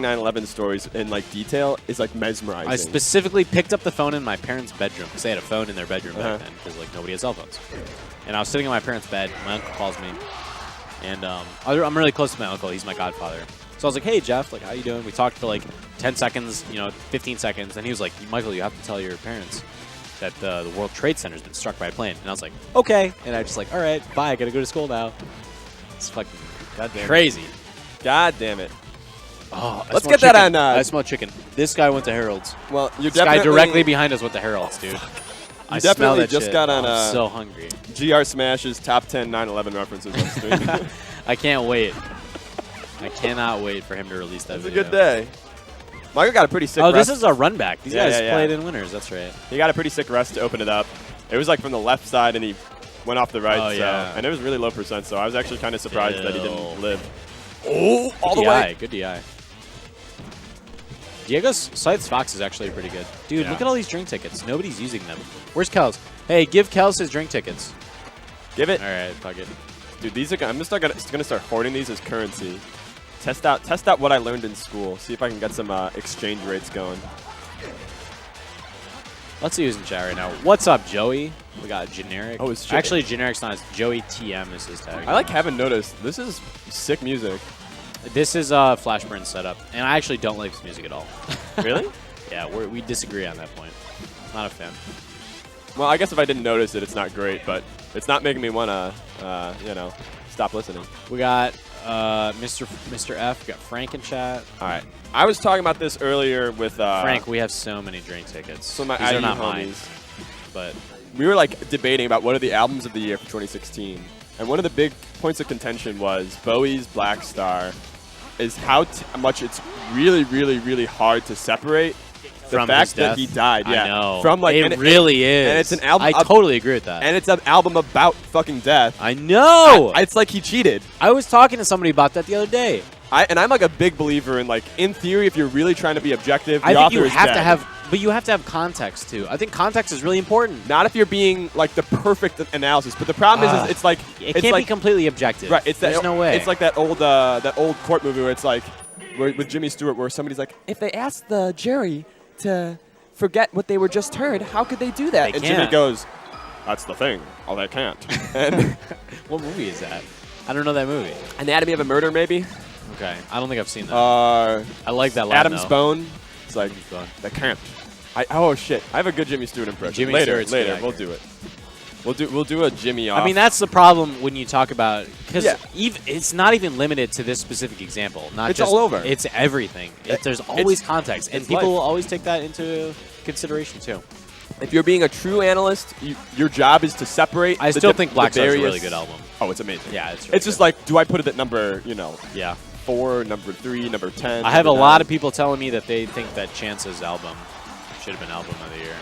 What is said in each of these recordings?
9/11 stories in like detail is like mesmerizing. I specifically picked up the phone in my parents' bedroom because they had a phone in their bedroom back then because like nobody had cell phones. And I was sitting in my parents' bed. My uncle calls me, and I'm really close to my uncle. He's my godfather. So I was like, "Hey Jeff, like how you doing?" We talked for like 10 seconds, 15 seconds, and he was like, "Michael, you have to tell your parents that the World Trade Center's been struck by a plane." And I was like, "Okay," and I just like, "All right, bye. I gotta go to school now." It's fucking crazy. God damn it. Oh, let's get that on. I smell chicken. This guy went to Harold's. Well, you're this definitely guy directly behind us went to Harold's, dude. I definitely that just shit. got on. I'm so hungry. GR Smash's top 10 9/11 references on stream. I can't wait. I cannot wait for him to release that video. It's a good day. Michael got a pretty sick rest. rest. This is a run back. These guys played in winners. That's right. He got a pretty sick rest to open it up. It was like from the left side, and he went off the right. Oh, yeah. And it was really low %, so I was actually kind of surprised that he didn't live. Oh, all the way. Good DI. Diego's Scythe's Fox is actually pretty good. Dude, look at all these drink tickets. Nobody's using them. Where's Kels? Hey, give Kels his drink tickets. Give it. All right, fuck it. Dude, these are. I'm just gonna start hoarding these as currency. Test out what I learned in school. See if I can get some exchange rates going. Let's see who's in chat right now. What's up, Joey? We got Generic. Oh, it's actually Generic's not. It's Joey TM is his tag. I haven't noticed. This is sick music. This is a Flashburn setup, and I actually don't like this music at all. Really? Yeah, we disagree on that point. Not a fan. Well, I guess if I didn't notice it, it's not great, but it's not making me want to, stop listening. We got Mr. F. We got Frank in chat. All right. I was talking about this earlier with Frank. We have so many drink tickets. So my These IU are not homies. mine, but we were like debating about what are the albums of the year for 2016, and one of the big points of contention was Bowie's Black Star. Is how much it's really, really, really hard to separate the from fact his that death. he died. Yeah, I know. From like it really is. And it's an album. I totally agree with that. And it's an album about fucking death. I know. It's like he cheated. I was talking to somebody about that the other day. And I'm like a big believer in like in theory, if you're really trying to be objective, the I think author you is have dead. to have, but you have to have context too. I think context is really important. Not if you're being like the perfect analysis, but the problem is it's like it can't be completely objective. Right? There's no way. It's like that old court movie where it's like with Jimmy Stewart, where somebody's like, if they asked the jury to forget what they were just heard, how could they do that? They and can't. Jimmy goes, "That's the thing. Oh, they can't." And what movie is that? I don't know that movie. Anatomy of a Murder, maybe. Okay, I don't think I've seen that. I like that line, Adam's though. Bone. It's like Bone. they can't. Oh shit! I have a good Jimmy Stewart impression. Jimmy later, Stewart's we'll do it. We'll do a Jimmy off. I mean, that's the problem when you talk about because Yeah. it's not even limited to this specific example. Not It's just all over. It's everything. There's always context, and it's people life. will always take that into consideration too. If you're being a true analyst, your job is to separate. I still think Black Star's a really good album. Oh, it's amazing. Yeah, it's really just good. like, do I put it at number, Yeah. 4, number 3, number 10? I have a number lot 9? of people telling me that they think that Chance's album should have been album of the year.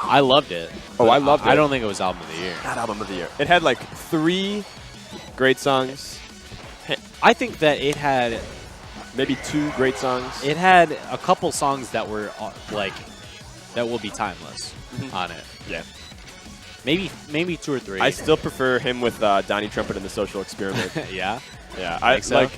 I loved it. Oh, I loved it. I don't think it was album of the year. Not album of the year. It had like 3 great songs. I think that it had Maybe 2 great songs. It had a couple songs that were like that will be timeless on it. Yeah. Maybe 2 or 3. I still prefer him with Donnie Trumpet and the Social Experiment. Yeah. Yeah. I Think so? like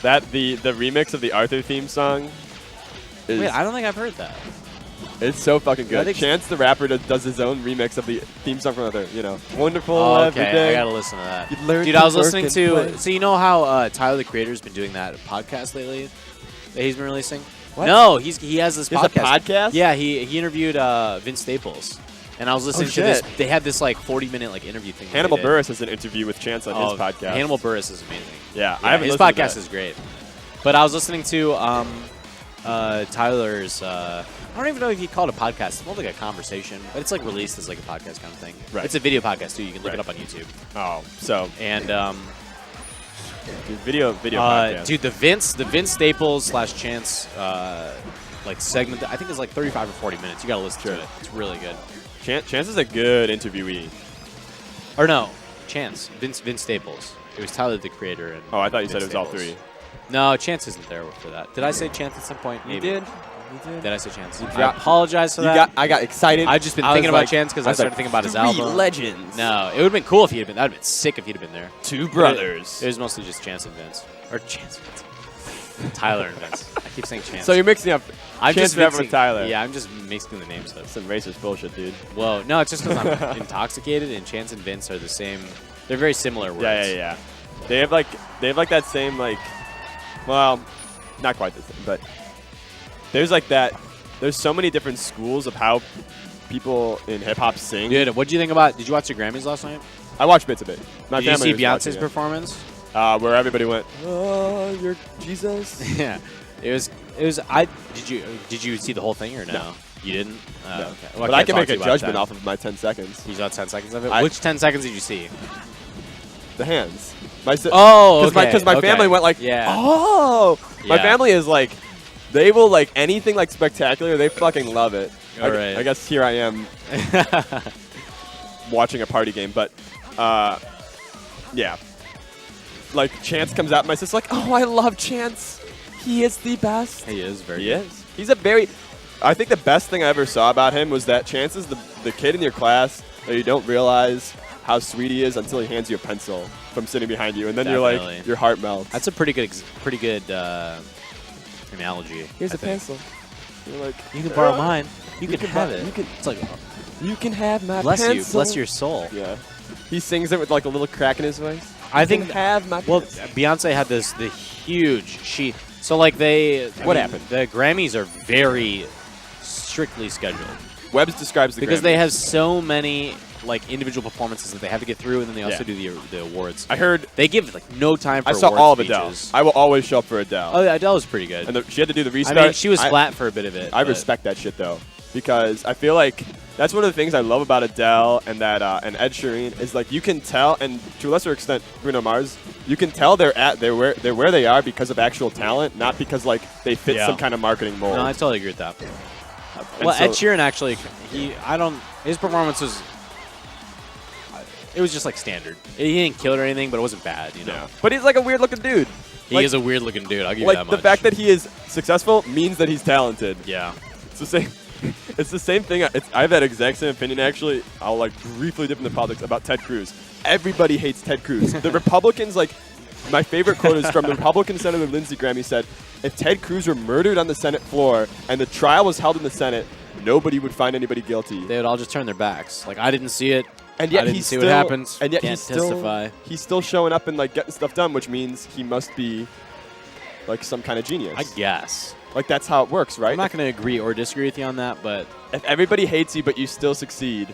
that the remix of the Arthur theme song. Is, Wait, I don't think I've heard that. It's so fucking I good. think Chance the Rapper does his own remix of the theme song from Arthur. Wonderful Oh, every okay, day. I gotta listen to that. You learn Dude, to I was work listening and to. play. So you know how Tyler the Creator's been doing that podcast lately that he's been releasing? What? No, he has this He has a podcast. podcast? Yeah, he interviewed Vince Staples, and I was listening to this. They had this like 40-minute like interview thing. Hannibal they did. Buress has an interview with Chance on his podcast. Hannibal Buress is amazing. Yeah, Yeah, I haven't his listened to podcast that. is great. But I was listening to Tyler's. I don't even know if you call it a podcast. It's more like a conversation, but it's like released as like a podcast kind of thing. Right. It's a video podcast too. You can look Right. it up on YouTube. Oh, so And video podcast. dude, the Vince Staples / Chance like segment. I think it's like 35 or 40 minutes. You gotta listen to it. It's really good. Chance is a good interviewee. Or no, Chance. Vince Staples. It was Tyler the Creator. And Oh, I thought you said Vince it was all Staples. 3. No, Chance isn't there for that. Did I say Chance at some point? Maybe. You did. Did I say Chance? I dropped- apologize for that. I got excited. I've just been I was thinking about like- Chance because I was started like, thinking about his 3 album. legends. No, it would have been cool if he had been. That would have been sick if he'd have been there. 2 But brothers. It was mostly just Chance and Vince. Or Chance and Vince. Tyler and Vince. I keep saying Chance. So you're mixing up I'm Chance just the Rapper mixing, with Tyler. Yeah, I'm just mixing the names up. Some racist bullshit, dude. Whoa, no, it's just because I'm intoxicated, and Chance and Vince are the same. They're very similar words. Yeah. They have like that same like, well, not quite the same, but there's like that. There's so many different schools of how people in hip hop sing. Dude, what did you think about? Did you watch the Grammys last night? I watched bits of it. My Did you family see was watching Beyonce's it. performance? Where everybody went, "Oh, you're Jesus." Yeah, it was. Did you see the whole thing or no? No. You didn't. No. Okay. Well, But I can't can talk make to a you about judgment that. off of my 10 seconds. You saw 10 seconds of it. I- Which 10 seconds did you see? The hands. Oh, okay. Because my family went like, Yeah. oh. My Yeah. family is like, they will like anything like spectacular. They fucking love it. All right. I guess here I am watching a party game, but yeah. Like Chance comes out, and my sister's like, oh, I love Chance. He is the best. He is very. He good. is. He's a very. I think the best thing I ever saw about him was that Chance is the kid in your class that you don't realize how sweet he is until he hands you a pencil from sitting behind you, and then you're Definitely. like, your heart melts. That's a pretty good analogy. Here's I a think. pencil. You're like, You can borrow mine. You can have buy- it. you can- It's like, You can have my bless pencil. you, bless your soul. Yeah. He sings it with like a little crack in his voice. I You think can have my Well, pencil. Beyonce had the huge sheet. So like What happened? The Grammys are very strictly scheduled Webbs describes the because Grammys. they have so many like individual performances that they have to get through, and then they also Yeah. do the awards. I heard. They give like no time for I saw award all of Adele. speeches. I will always show up for Adele. Oh, Adele was pretty good. And she had to do the I restart. mean, she was flat for a bit of it. I but- respect that shit though, because I feel like that's one of the things I love about Adele and that and Ed Sheeran is like you can tell, and to a lesser extent Bruno Mars, you can tell they're where they are because of actual talent, not because like they fit Yeah. some kind of marketing mold. No, I totally agree with that. And Well, so- Ed Sheeran actually, his performance was, it was just like standard. He didn't kill it or anything, but it wasn't bad, you know. Yeah. But he's like a weird looking dude. He Like- is a weird looking dude. I'll give you Like that the much. fact that he is successful means that he's talented. Yeah. It's the same. It's the same thing. I have that exact same opinion. Actually, I'll like briefly dip into politics about Ted Cruz. Everybody hates Ted Cruz. The Republicans, like, my favorite quote is from the Republican Senator Lindsey Graham. He said, "If Ted Cruz were murdered on the Senate floor and the trial was held in the Senate, nobody would find anybody guilty." They would all just turn their backs. Like, I didn't see it. And yet I didn't he's see still, what happened. And yet Can't testify. he's still showing up and like getting stuff done, which means he must be like some kind of genius. I guess. Like that's how it works, right? I'm not going to agree or disagree with you on that, but If everybody hates you, but you still succeed,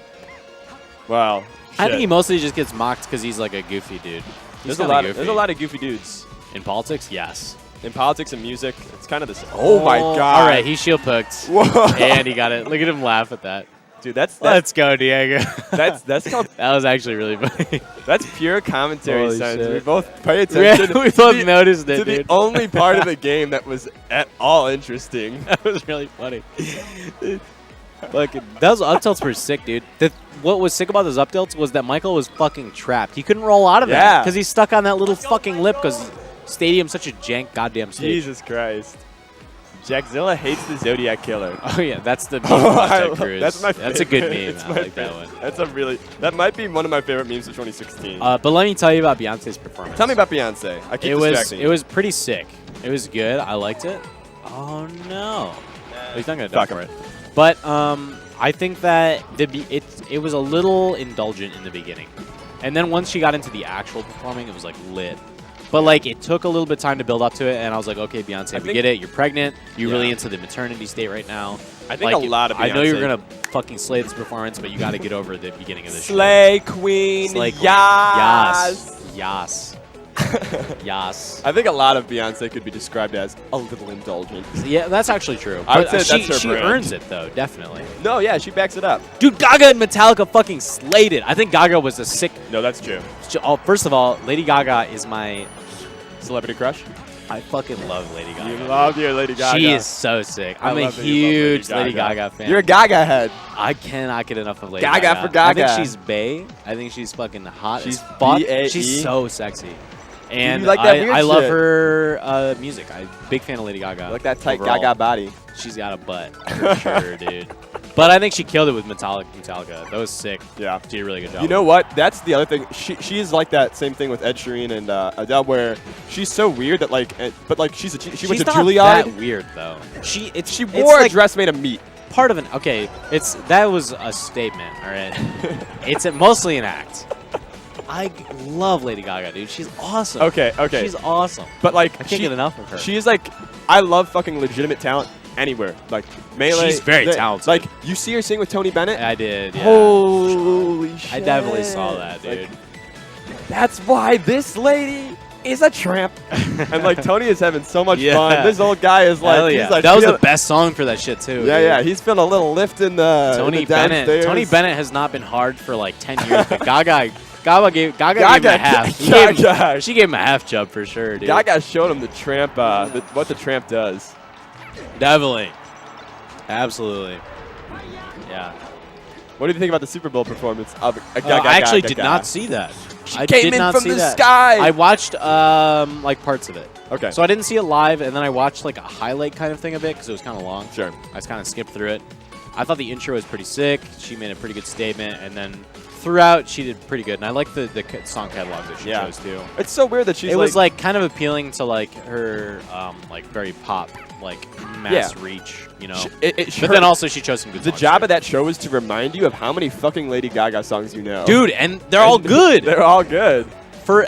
wow. I think he mostly just gets mocked because he's like a goofy dude. He's There's a kinda lot. goofy. There's a lot of goofy dudes In politics, yes. in politics and music. It's kind of the same. Oh my god! All right, he shield poked. Whoa. And he got it. Look at him laugh at that. Dude, that's Let's go, Diego. that's called That was actually really funny. that's pure commentary Holy sense. shit. We both pay attention. we to both the- noticed it, to the dude. only part of the game that was at all interesting. That was really funny. Fucking, those up tilts were sick, dude. What was sick about those up tilts was that Michael was fucking trapped. He couldn't roll out of that Yeah. because he's stuck on that little fucking lip because Stadium's such a jank goddamn stage. Jesus Christ. Jackzilla hates the Zodiac Killer. Oh yeah, that's the meme Oh, about I Ted love- Cruz. that's my That's a good favorite. meme. It's I my like that favorite. one. That's a really that might be one of my favorite memes of 2016. But let me tell you about Beyonce's performance. Tell me about Beyonce. I keep It was distracting. pretty sick. It was good. I liked it. Oh no, he's not gonna die Fuck for him. it. But I think that it was a little indulgent in the beginning, and then once she got into the actual performing, it was like lit. But like it took a little bit of time to build up to it, and I was like, okay, Beyonce, we think- get it. You're pregnant. You're really Yeah. into the maternity state right now. I think Like, a lot of I know you're Beyonce- gonna fucking slay this performance, but you got to get over the beginning of this. Slay Queen. Slay Queen. Yas. Yas. Yas. I think a lot of Beyonce could be described as a little indulgent. Yeah, that's actually true. I would But, say that's her she brand. earns it though, definitely. No, yeah, she backs it up. Dude, Gaga and Metallica fucking slayed it. I think Gaga was a sick. No, that's true. Oh, first of all, Lady Gaga is my. Celebrity crush? I fucking love Lady Gaga. You love your Lady Gaga. She is so sick. I I'm a love that you love Lady huge Lady Gaga fan. You're a Gaga head. I cannot get enough of Lady Gaga Gaga. for Gaga. I think she's bae. I think she's fucking hot She's as fuck. B-A-E. She's so sexy. And you like that weird I love shit? her music. I'm a big fan of Lady Gaga. I like that tight overall. Gaga body. She's got a butt for sure, dude. But I think she killed it with Metallica. That was sick. Yeah. She did a really good job. You know what? That's the other thing. She's like that same thing with Ed Sheeran and Adele, where she's so weird that like, but like she went to Juilliard. She's not that weird though. She wore a like dress made of meat. Part of that was a statement. All right. It's mostly an act. I love Lady Gaga, dude. She's awesome. Okay. She's awesome. But like, I can't get enough of her. She's like, I love fucking legitimate talent anywhere. Like Melee. She's very talented. Like you see her sing with Tony Bennett. I did. Yeah. Holy shit! I definitely saw that, dude. Like, that's why this lady is a tramp. And like Tony is having so much fun. This old guy is like, he's like, that was the best song for that shit too. Yeah, he's feeling a little lift in the Tony Bennett. downstairs. Tony Bennett has not been hard for like 10 years. But Gaga gave him a half. She gave him a half chub for sure, dude. Gaga showed him the tramp, what the tramp does. Definitely. Absolutely. Yeah. What do you think about the Super Bowl performance of Gaga? I actually did not see that. She came in from the sky. I watched like parts of it. Okay. So I didn't see it live, and then I watched like a highlight kind of thing of it because it was kind of long. Sure. I just kind of skipped through it. I thought the intro was pretty sick. She made a pretty good statement, and then throughout she did pretty good. And I like the song catalog that she chose too. It's so weird that she's. It was like kind of appealing to like her like very pop like mass reach, you know. But then also she chose some good. The job of that show is to remind you of how many fucking Lady Gaga songs you know. Dude, and they're all good. They're all good.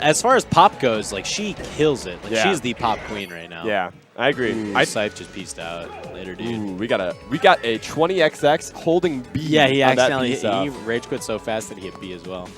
As far as pop goes, like she kills it. Like she's the pop queen right now. Yeah, I agree. Scythe just pieced out later, dude. Ooh, we got a 20XX holding B. Yeah, he on that accidentally piece off. he rage quit so fast that he hit B as well.